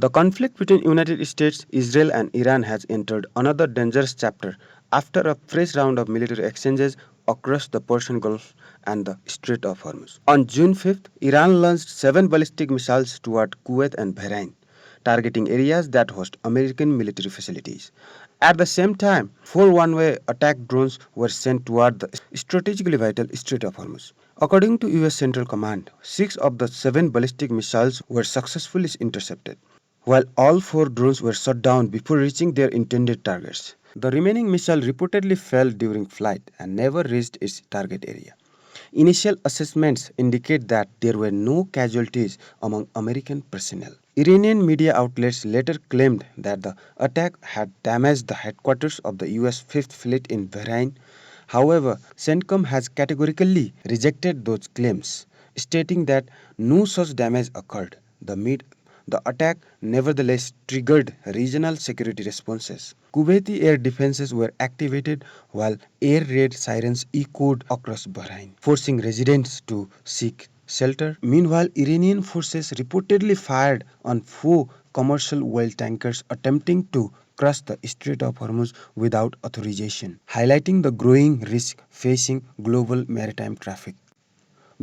The conflict between United States, Israel and Iran has entered another dangerous chapter after a fresh round of military exchanges across the Persian Gulf and the Strait of Hormuz. On June 5th, Iran launched 7 ballistic missiles toward Kuwait and Bahrain, targeting areas that host American military facilities. At the same time, 4 one-way attack drones were sent toward the strategically vital Strait of Hormuz. According to US Central Command, 6 of the 7 ballistic missiles were successfully intercepted, while all 4 drones were shot down before reaching their intended targets. The remaining missile reportedly fell during flight and never reached its target area. Initial assessments indicate that there were no casualties among American personnel. Iranian media outlets later claimed that the attack had damaged the headquarters of the US Fifth Fleet in Bahrain. However, CENTCOM has categorically rejected those claims, stating that no such damage occurred. The attack nevertheless triggered regional security responses. Kuwaiti air defenses were activated while air raid sirens echoed across Bahrain, forcing residents to seek shelter. Meanwhile, Iranian forces reportedly fired on 4 commercial oil tankers attempting to cross the Strait of Hormuz without authorization, highlighting the growing risk facing global maritime traffic.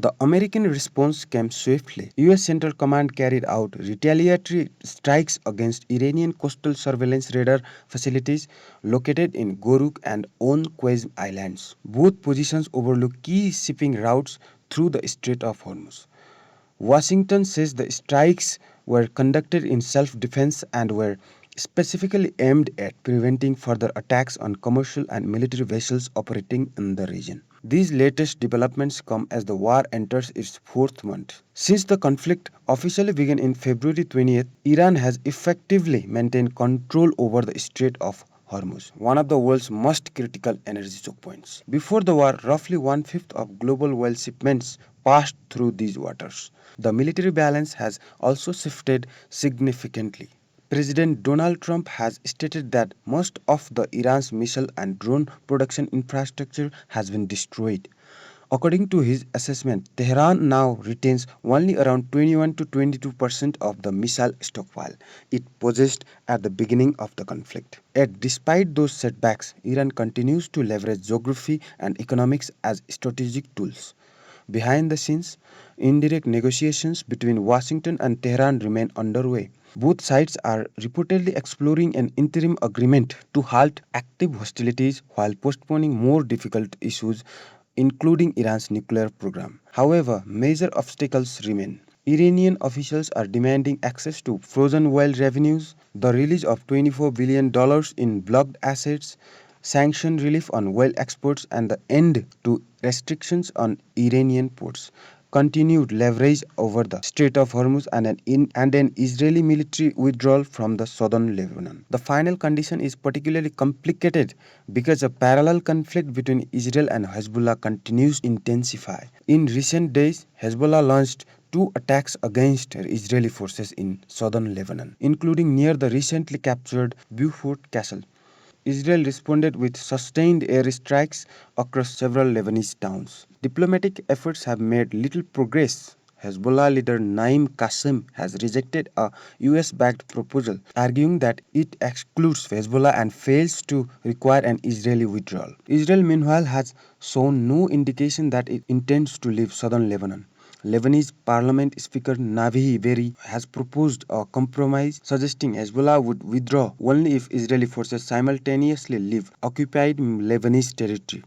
The American response came swiftly. US Central Command carried out retaliatory strikes against Iranian coastal surveillance radar facilities located in Goruk and On Qais Islands. Both positions overlook key shipping routes through the Strait of Hormuz. Washington says the strikes were conducted in self defense and were specifically aimed at preventing further attacks on commercial and military vessels operating in the region. These latest developments come as the war enters its 4th month. Since the conflict officially began in February 20th, Iran has effectively maintained control over the Strait of Hormuz, one of the world's most critical energy choke points. Before the war, roughly one-fifth of global oil shipments passed through these waters. The military balance has also shifted significantly. President Donald Trump has stated that most of the Iran's missile and drone production infrastructure has been destroyed. According to his assessment, Tehran now retains only around 21 to 22% of the missile stockpile it possessed at the beginning of the conflict. Yet, despite those setbacks, Iran continues to leverage geography and economics as strategic tools. Behind the scenes, indirect negotiations between Washington and Tehran remain underway. Both sides are reportedly exploring an interim agreement to halt active hostilities while postponing more difficult issues, including Iran's nuclear program. However, major obstacles remain. Iranian officials are demanding access to frozen oil revenues, the release of $24 billion in blocked assets, sanction relief on oil exports, and the end to restrictions on Iranian ports. Continued leverage over the Strait of Hormuz and an Israeli military withdrawal from the southern Lebanon. The final condition is particularly complicated because a parallel conflict between Israel and Hezbollah continues to intensify. In recent days, Hezbollah launched 2 attacks against Israeli forces in southern Lebanon, including near the recently captured Beaufort Castle. Israel responded with sustained airstrikes across several Lebanese towns. Diplomatic efforts have made little progress. Hezbollah leader Naim Qassem has rejected a US backed proposal, arguing that it excludes Hezbollah and fails to require an Israeli withdrawal. Israel, meanwhile, has shown no indication that it intends to leave southern Lebanon. Lebanese Parliament Speaker Navi Berri has proposed a compromise suggesting Hezbollah would withdraw only if Israeli forces simultaneously leave occupied Lebanese territory.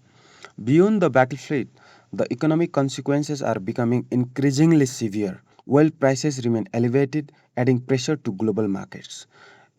Beyond the battlefield, the economic consequences are becoming increasingly severe. Oil prices remain elevated, adding pressure to global markets.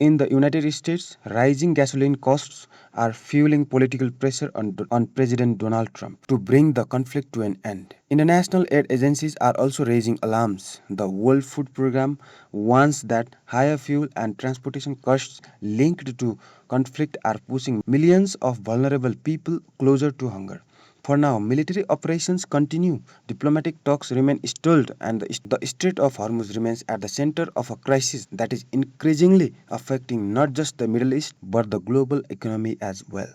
In the United States, rising gasoline costs are fueling political pressure on President Donald Trump to bring the conflict to an end. International aid agencies are also raising alarms. The World Food Programme warns that higher fuel and transportation costs linked to conflict are pushing millions of vulnerable people closer to hunger. For now, military operations continue, diplomatic talks remain stalled, and the Strait of Hormuz remains at the center of a crisis that is increasingly affecting not just the Middle East but the global economy as well.